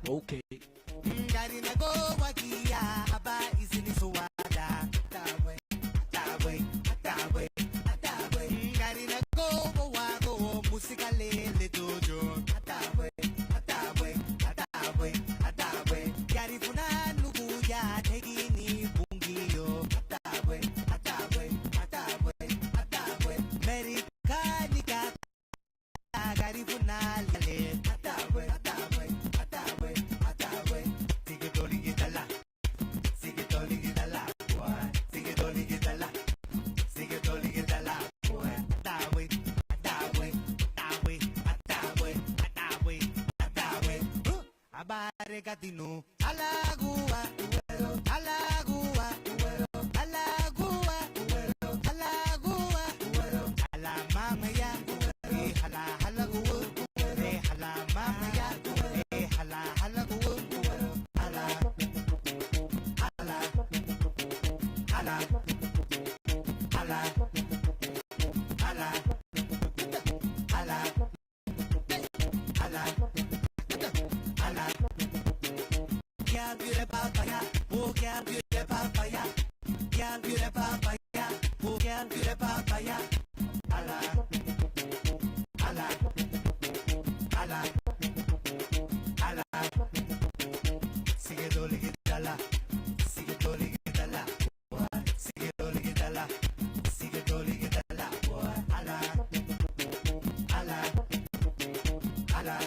Okay. Gatino, alagua, alagua, alagua, alagua, ala mama ya, hala halagua, hala mama ya, hala halagua, ala, ala, ala, ala, ala, ala, ala, ala. Can't be the papaya, who can't be the papaya? Can't be the papaya, who can't be the papaya? Allah, Allah, Allah, Allah. Sigue doli gitala, sigue doli gitala, sigue doli gitala, sigue doli gitala. Allah, Allah, Allah, Allah.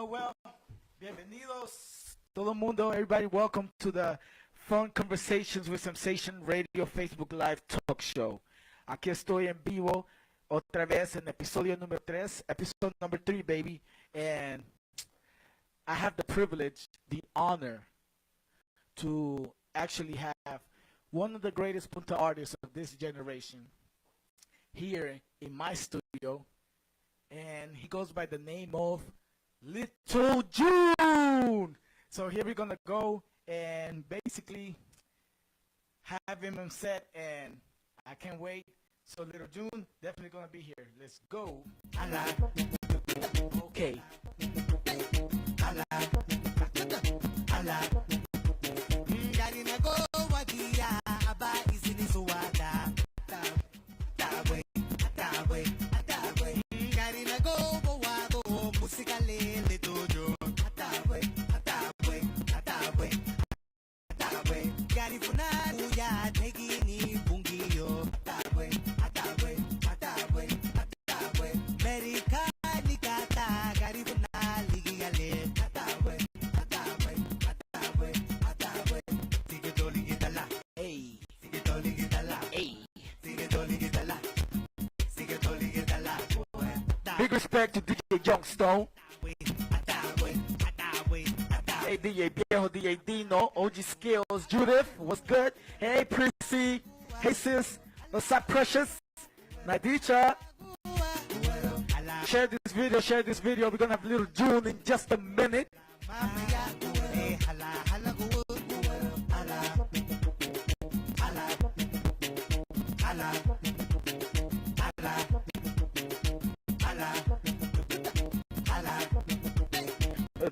Well, bienvenidos todo el mundo, everybody, welcome to the Fun Conversations with Sensation Radio Facebook Live Talk Show. Aquí estoy en vivo otra vez en episodio número 3, episode number 3, baby, and I have the privilege, the honor to actually have one of the greatest punta artists of this generation here in my studio, and he goes by the name of Little June. So here we're gonna go and basically have him on set, and I can't wait. So Little June definitely gonna be here. Let's go. Okay. Big respect to DJ Youngstone. Hey DJ Viejo, DJ Dino, OG Skills, Judith, what's good? Hey Prissy, hey sis, what's up Precious? Nadicha. Share this video, we're gonna have Little June in just a minute.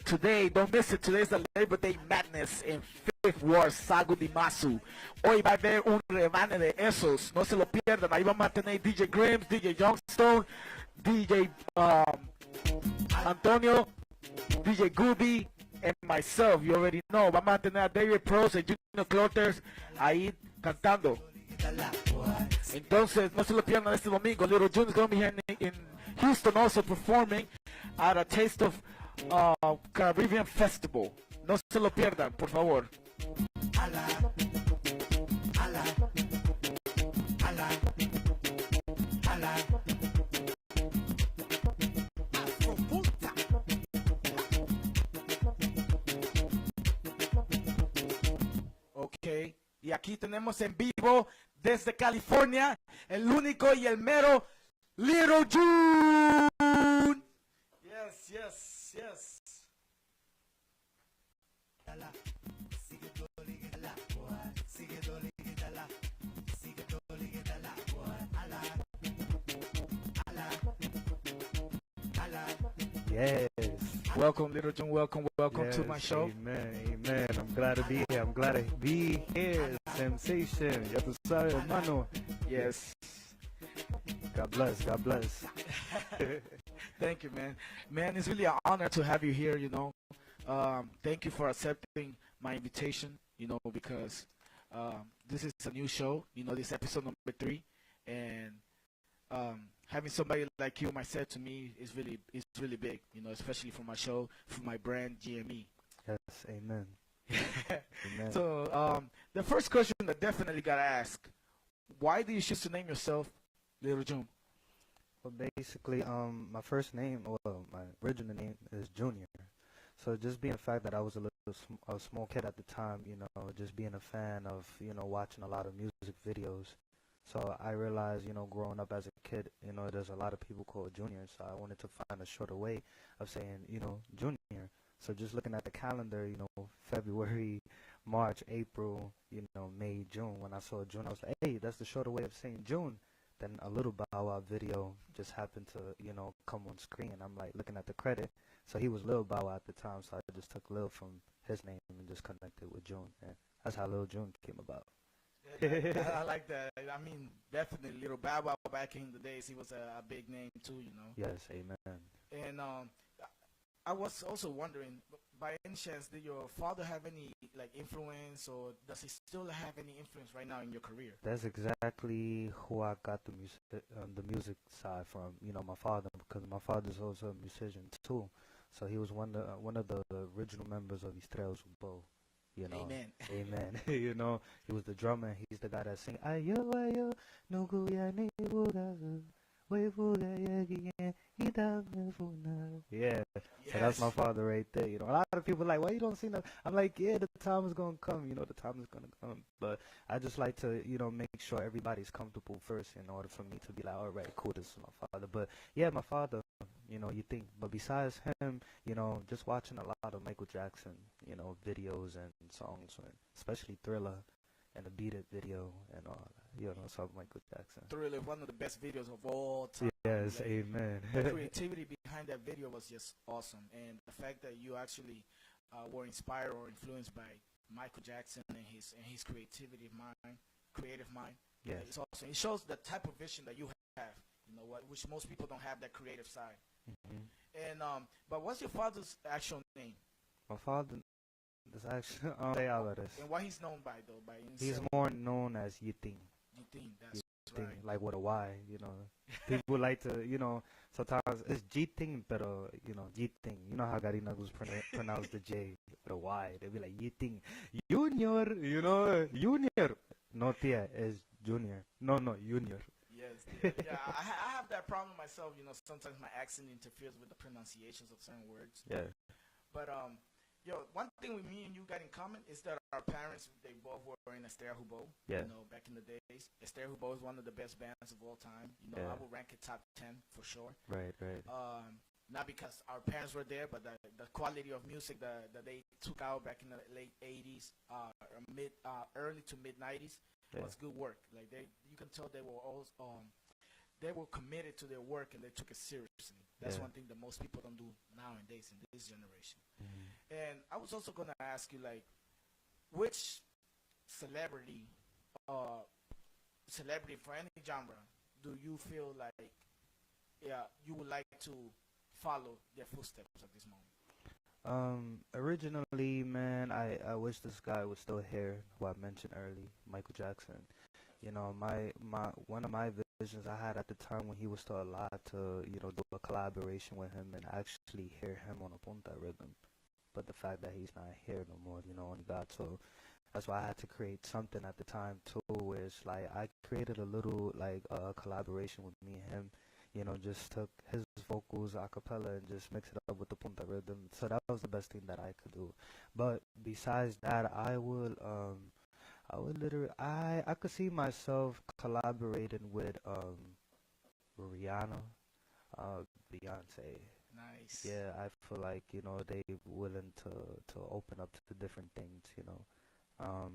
Today, don't miss it, today's the Labor Day Madness in Fifth Ward, Sago de Masu. Hoy va a haber un rebane de esos, no se lo pierdan. Ahí vamos a tener DJ Grims, DJ Youngstone, DJ Antonio, DJ Gooby, and myself, you already know. Vamos a tener a David Pros y Junior Clotters ahí cantando. Entonces, no se lo pierdan este domingo. Little June is going to be here in Houston also performing at a Taste of Caribbean Festival. No se lo pierdan, por favor. Ok, y aquí tenemos en vivo desde California, el único y el mero Little June. Yes, yes, yes. Yes. Welcome, Little June. Welcome to Yes, my show. Amen, amen. I'm glad to be here. I'm glad to be here. Sensation. Ya tú sabes, hermano. Yes. God bless. God bless. Thank you, man. Man, it's really an honor to have you here, you know. Thank you for accepting my invitation, you know, because this is a new show, you know, this episode number 3. And having somebody like you, myself, to me, is really big, you know, especially for my show, for my brand, GME. Yes, amen. Amen. So the first question that definitely got to ask, why do you choose to name yourself Little June? Well, basically, my first name, well, my original name is Junior. So just being the fact that I was a small kid at the time, you know, just being a fan of, you know, watching a lot of music videos. So I realized, you know, growing up as a kid, you know, there's a lot of people called Junior. So I wanted to find a shorter way of saying, you know, Junior. So just looking at the calendar, you know, February, March, April, you know, May, June. When I saw June, I was like, hey, that's the shorter way of saying June. Then a little Bow Wow video just happened to, you know, come on screen. I'm like looking at the credit. So he was Lil Bow Wow at the time. So I just took Lil from his name and just connected with June. And that's how Lil June came about. I like that. I mean, definitely Little Bow Wow back in the days, he was a big name too, you know. Yes, amen. And I was also wondering, by any chance, did your father have any like influence, or does he still have any influence right now in your career? That's exactly who I got the music side from. You know, my father, because my father's also a musician too. So he was one of the original members of Estrellas Bow. You know, Amen. amen. You know, he was the drummer. He's the guy that sing ayo ayo no kuya ni bugazu. Yeah, so that's my father right there. You know, a lot of people are like, why you don't see that? I'm like, yeah, the time is gonna come. You know, the time is gonna come. But I just like to, you know, make sure everybody's comfortable first in order for me to be like, all right, cool, this is my father. But yeah, my father. You know, you think. But besides him, you know, just watching a lot of Michael Jackson, you know, videos and songs, and especially Thriller and the Beat It video and all that. You know, some Michael Jackson. Thriller, one of the best videos of all time. Yes, like, amen. The creativity behind that video was just awesome, and the fact that you actually were inspired or influenced by Michael Jackson and his creative mind. Yes. It's awesome. It shows the type of vision that you have. You know what? Which most people don't have, that creative side. Mm-hmm. And but what's your father's actual name? My father is actually Alvarez. And what he's known by though? By He's more known as Yiting. Yiting, that's Yiting, right. like with a Y, you know. People like to, you know, sometimes it's Jiting, but you know, Yiting. You know how Garinagus pronounce the J with a Y. They be like Yiting, Junior, you know, Junior. No, tia, is Junior. No, Junior. Yes, yeah, I have that problem myself. You know, sometimes my accent interferes with the pronunciations of certain words. Yeah. But yo, one thing with me and you got in common is that our parents, they both were in Esther Hubo. Yeah. You know, back in the days, Esther Hubo is one of the best bands of all time. You know, Yeah. I would rank it top 10 for sure. Right. Not because our parents were there, but the quality of music that they took out back in the late 80s, early to mid 90s. Yeah. Was good work. Like you can tell they were all they were committed to their work and they took it seriously. That's one thing that most people don't do nowadays in this generation. Mm-hmm. And I was also gonna ask you, like, which celebrity for any genre do you feel like you would like to follow their footsteps at this moment? Originally, man, I wish this guy was still here, who I mentioned early, Michael Jackson. You know, one of my visions I had at the time when he was still alive to, you know, do a collaboration with him and actually hear him on a punta rhythm. But the fact that he's not here no more, you know, only God. So that's why I had to create something at the time too, where it's like I created a little like collaboration with me and him. You know, just took his vocals a cappella and just mixed it up with the punta rhythm. So that was the best thing that I could do. But besides that, I I would literally, I could see myself collaborating with Rihanna, Beyonce. Nice. Yeah, I feel like, you know, they willing to open up to different things, you know. Um,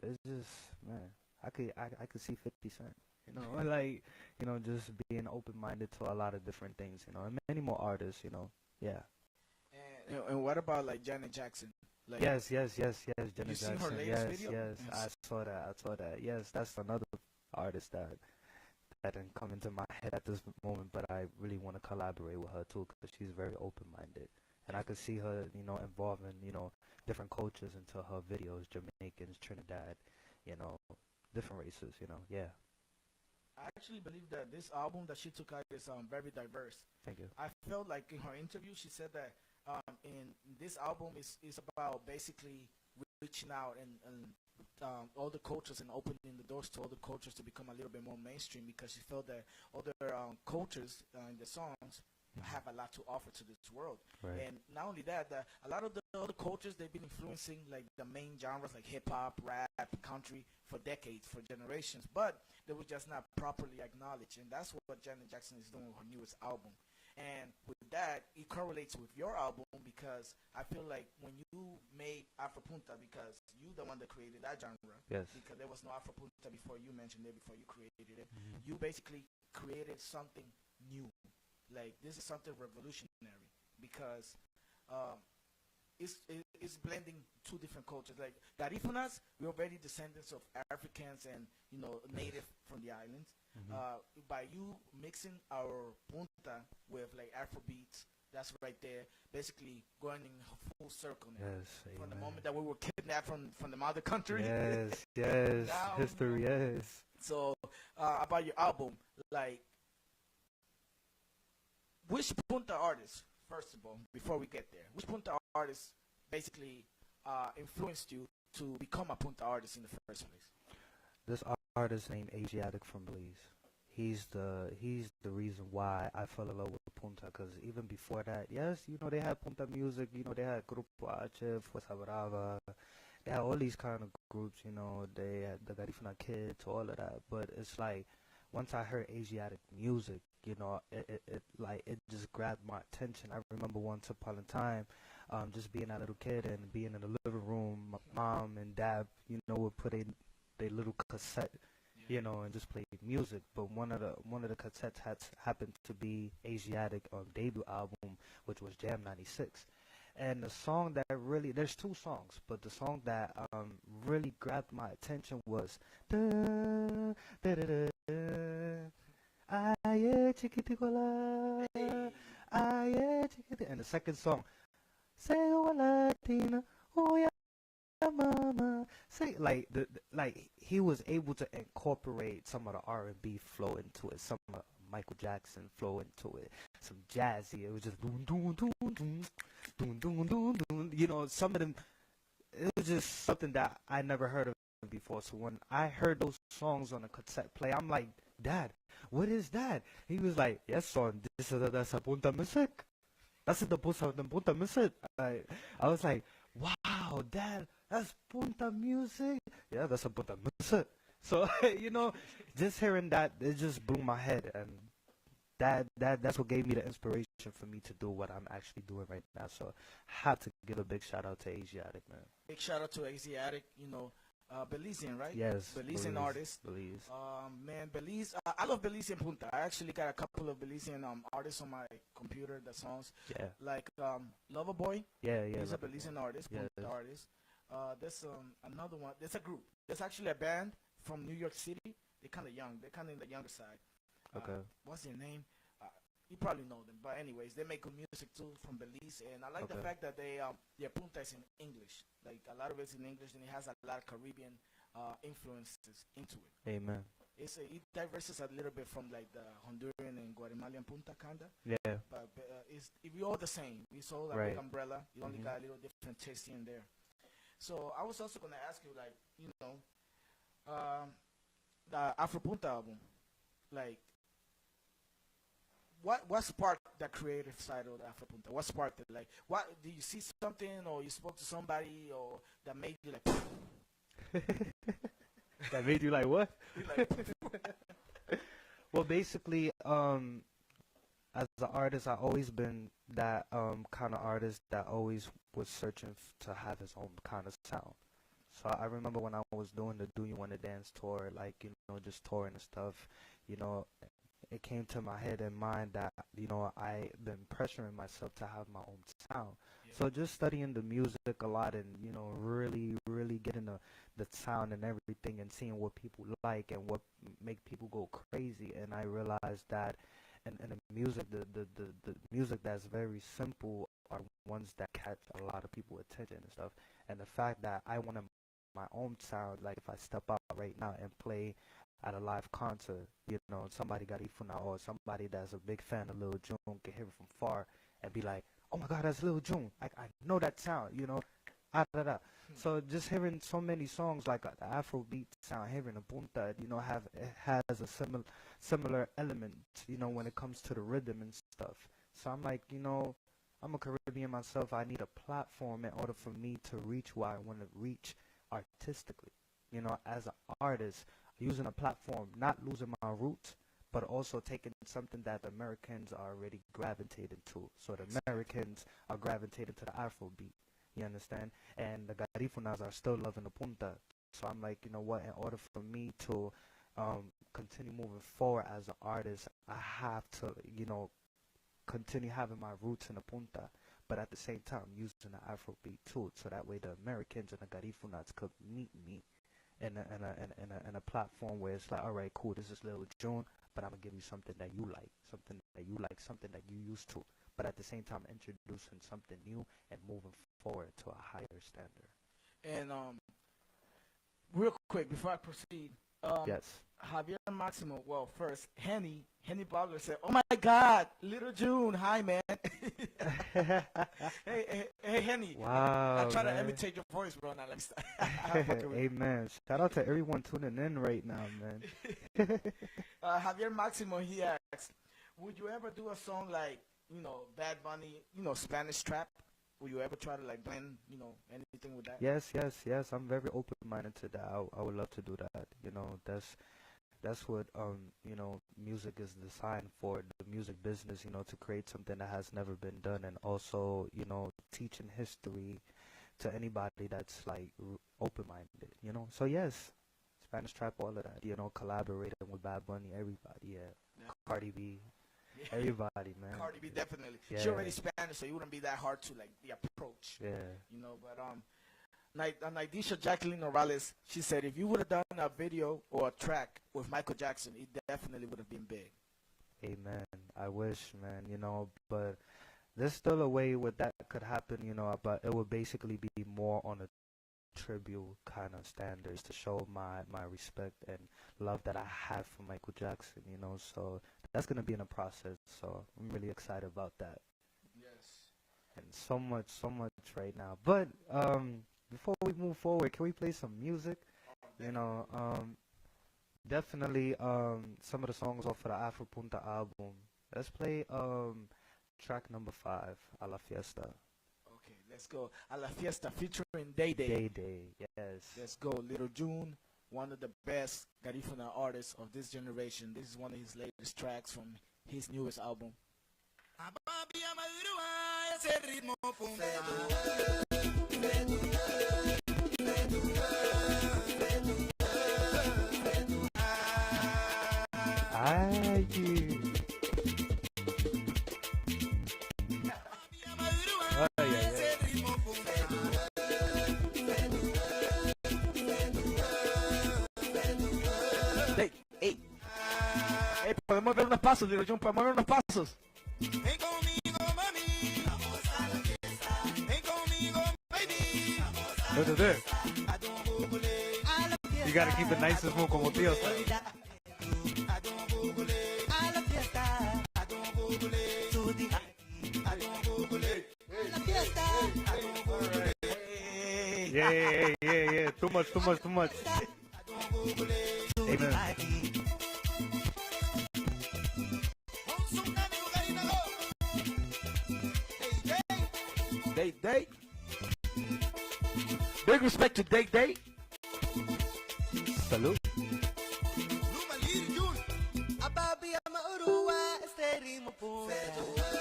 it's just, man, I could see 50 Cent, you know, like, you know, just being open-minded to a lot of different things, you know, and many more artists, you know. Yeah. And what about like Janet Jackson? Like, Yes, yes, yes, yes, you Janet seen her Jackson. latest Yes, video? yes, I Yes. saw that. I saw that. Yes, that's another artist that didn't come into my head at this moment, but I really want to collaborate with her too because she's very open-minded, and I could see her, you know, involving, you know, different cultures into her videos, Jamaicans, Trinidad, you know, different races, you know. Yeah, I actually believe that this album that she took out is very diverse. thank you. I felt like in her interview she said that in this album is about basically reaching out and all the cultures and opening the doors to all the cultures to become a little bit more mainstream because she felt that other cultures in the songs have a lot to offer to this world. Right. And not only that, a lot of the other cultures, they've been influencing like the main genres like hip-hop, rap, country for decades, for generations, but they were just not properly acknowledged. And that's what Janet Jackson is doing with her newest album. And with that, it correlates with your album because I feel like when you made Afro Punta, because you the one that created that genre, Yes. because there was no Afro Punta before you mentioned it, before you created it, Mhm. you basically created something new. Like, this is something revolutionary because um, it's blending two different cultures. Like, Garifunas, we're already descendants of Africans and, you know, native from the islands. By you mixing our punta with like Afro beats, that's right there, basically going in full circle now. Yes. From the Amen. moment that we were kidnapped from the mother country. Yes. Yes. Now, History. Yes. So, about your album, like, which punta artist, first of all, before we get there, which punta artist basically influenced you to become a punta artist in the first place? This artist named Asiatic from Belize. He's the reason why I fell in love with punta. Because even before that, yes, you know, they had punta music. You know, they had Grupo H, Fuerza Brava. They had all these kind of groups. You know, they had the Garifuna Kids, all of that. But it's like once I heard Asiatic music, you know, it just grabbed my attention. I remember once upon a time, just being a little kid and being in the living room, my mom and dad, you know, would put a little cassette, you know, and just play music. But one of the cassettes happened to be Asiatic debut album, which was Jam '96. And the song that really, there's two songs, but the song that really grabbed my attention was da, da, da, da, Aye chiquiticola, aye chiquiti, and the second song, say oh Latina, oh yeah mama, say like he was able to incorporate some of the R&B flow into it, some of Michael Jackson flow into it, some jazzy. It was just doom doom doom doom doom doom doom doom. You know, some of them. It was just something that I never heard of before. So when I heard those songs on a cassette play, I'm like, Dad, what is that? He was like, yes, son, this is that's a punta music. That's the punta music. I was like, wow, Dad, that's punta music. Yeah, that's a punta music. So you know, just hearing that, it just blew my head, and that's what gave me the inspiration for me to do what I'm actually doing right now. So I have to give a big shout out to Asiatic, man. Big shout out to Asiatic, you know, Belizean, right? Yes, Belizean artist. Belize. Man, Belize. I love Belizean punta. I actually got a couple of Belizean artists on my computer. The songs, Yeah, like Loverboy. yeah. He's a Like, Belizean artist, yes. punta artist. There's another one. There's a group. There's actually a band from New York City. They're kind of young. They're kind of in the younger side. Okay. What's their name? You probably know them, but anyways, they make good music too from Belize, and I like the Okay. fact that their punta is in English. Like, a lot of it's in English, and it has a lot of Caribbean influences into it. Amen. It diverses a little bit from like the Honduran and Guatemalan punta kinda, Yeah. but we all the same. It's all like Right. big umbrella. You only Mhm. got a little different taste here and there. So I was also gonna ask you, like, you know, the Afro Punta album, like, what sparked the creative side of the Afro Punta? What sparked it? Like, what did you see something, or you spoke to somebody, or that made you like? That made you like what? You like, Well, basically, as an artist, I always been that kind of artist that always was searching to have his own kind of sound. So I remember when I was doing the Do You Wanna Dance tour, like, you know, just touring and stuff, you know, it came to my head and mind that, you know, I been pressuring myself to have my own sound. Yeah. So just studying the music a lot and, you know, really getting the sound and everything and seeing what people like and what make people go crazy. And I realized that and the music, the music that's very simple are ones that catch a lot of people attention and stuff. And the fact that I wanted my own sound, like if I step out right now and play at a live concert, you know, somebody got Ifuna or somebody that's a big fan of Lil June can hear it from far and be like, oh my God, that's Lil June. I know that sound, you know. Ah, da, da. So just hearing so many songs like the Afrobeat sound, hearing a punta, you know, it has a similar element, you know, when it comes to the rhythm and stuff. So I'm like, you know, I'm a Caribbean myself. I need a platform in order for me to reach where I want to reach artistically. You know, as an artist, using a platform, not losing my roots, but also taking something that the Americans are already gravitated to. So the Americans are gravitated to the Afrobeat. You understand? And the Garifunas are still loving the punta. So I'm like, you know what, in order for me to continue moving forward as an artist, I have to, you know, continue having my roots in the punta, but at the same time using the Afrobeat too, so that way the Americans and the Garifunas could meet me in a platform where it's like, all right, cool, this is Lil June, but I'm gonna give you something that you like, something that you used to, but at the same time introducing something new and moving forward to a higher standard. and real quick before I proceed, Yes. Javier Maximo. Well, first, Henny Blogger said, "Oh my God, Little June, hi man." hey, Henny. Wow. I try to man. imitate your voice, bro. Now let me start. Amen. Shout out to everyone tuning in right now, man. Javier Maximo, he asks, "Would you ever do a song like, you know, Bad Bunny, you know, Spanish trap? Would you ever try to like blend, you know, anything with that?" Yes. I'm very open-minded to that. I would love to do that. You know, that's what you know, music is designed for, the music business, you know, to create something that has never been done, and also, you know, teaching history to anybody that's like open-minded, you know. So yes, Spanish trap, all of that, you know, collaborating with Bad Bunny, everybody, yeah. Cardi B, everybody, man. Cardi B, definitely. Yeah. She already Spanish, so it wouldn't be that hard to like the approach. Yeah. You know, but Nidisha Jacqueline Morales, she said if you would have done a video or a track with Michael Jackson, it definitely would have been big. Amen. I wish, man, you know, but there's still a way where that could happen, you know, but it would basically be more on a tribute kind of standards to show my respect and love that I have for Michael Jackson, you know, so that's going to be in a process, so I'm really excited about that. Yes. And so much right now. But before we move forward, can we play some music? You know, definitely some of the songs off of the Afro Punta album. Let's play track number 5, A La Fiesta. Okay, let's go. A La Fiesta featuring Day Day. Day Day, yes. Let's go. Little June, one of the best Garifuna artists of this generation. This is one of his latest tracks from his newest album. Ay, Hey, podemos ver unos pasos, Little June, podemos ver unos pasos. Ven conmigo, mami. Vamos a la fiesta. Ven conmigo, baby. What is it? A Don Bubule. A la fiesta. You gotta keep it nice and smooth como tíos. A Don Bubule. A la fiesta. A Don Bubule. Tutti. A Don Bubule. A la fiesta. A Don Bubule. Yeah. Too much. A Don Bubule. Amen. Day Day. Big respect to Day Day. Salud.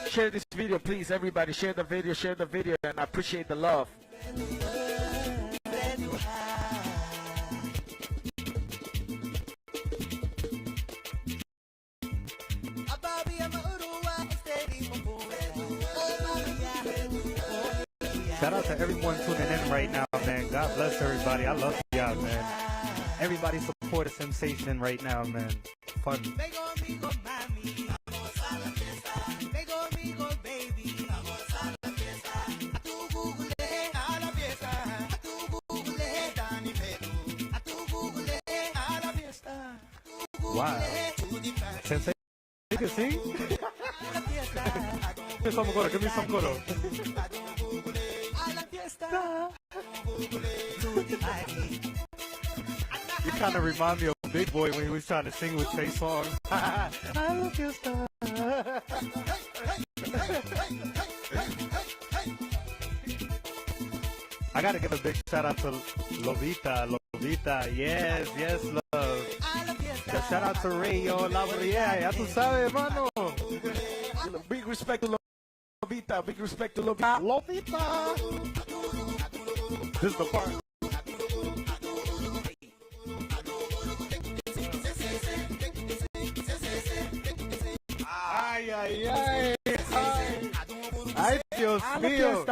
Share this video, please. Everybody, share the video, and I appreciate the love. Shout out to everyone tuning in right now, man. God bless everybody. I love y'all, man. Everybody support a Sensation right now, man. Fun. Wow. Sensation, you can sing? Give me some coro, give me some coro. You kind of remind me of Big Boy when he was trying to sing with Trey Songz. I love your style. I gotta give a big shout out to Lobita. Yes, love. Yeah, shout out to Ray, yo, yeah, ya tú sabes, hermano. Big respect to Lobita. Big respect to Lobita. Lobita. This is the part. Ay, ay, ay. Ay, Dios mío.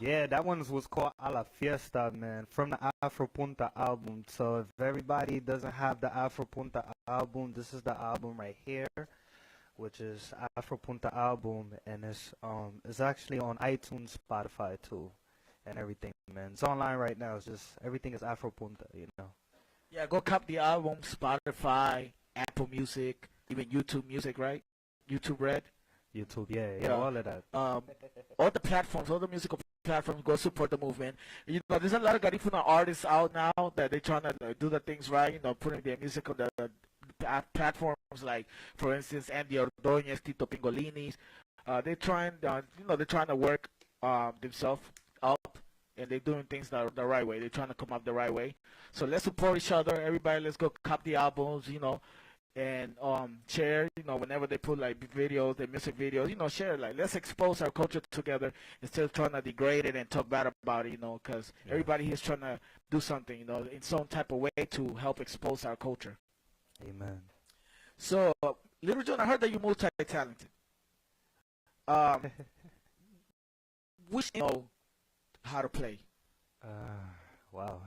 Yeah, that one was called A La Fiesta, man, from the Afro Punta album. So if everybody doesn't have the Afro Punta album, this is the album right here, which is Afro Punta album, and it's actually on iTunes, Spotify too, and everything, man. It's online right now. It's just everything is Afro Punta, you know. Yeah, go cop the album, Spotify, Apple Music, even YouTube Music, right? YouTube Red. YouTube, yeah, all of that. All the platforms, all the musical platforms, go support the movement. You know, there's a lot of Garifuna artists out now that they're trying to do the things right, you know, putting their music on the platforms like, for instance, Andy Ordóñez, Tito Pingolini's. They're trying, they're trying to work themselves up, and they're doing things the right way. They're trying to come up the right way. So let's support each other. Everybody, let's go cop the albums, you know, and share, you know, whenever they put like videos, their music videos, you know, share. Like, let's expose our culture together instead of trying to degrade it and talk bad about it, you know, because everybody here is trying to do something, you know, in some type of way to help expose our culture. Amen. So, Little John, I heard that you're multi-talented. Which you know how to play? Wow.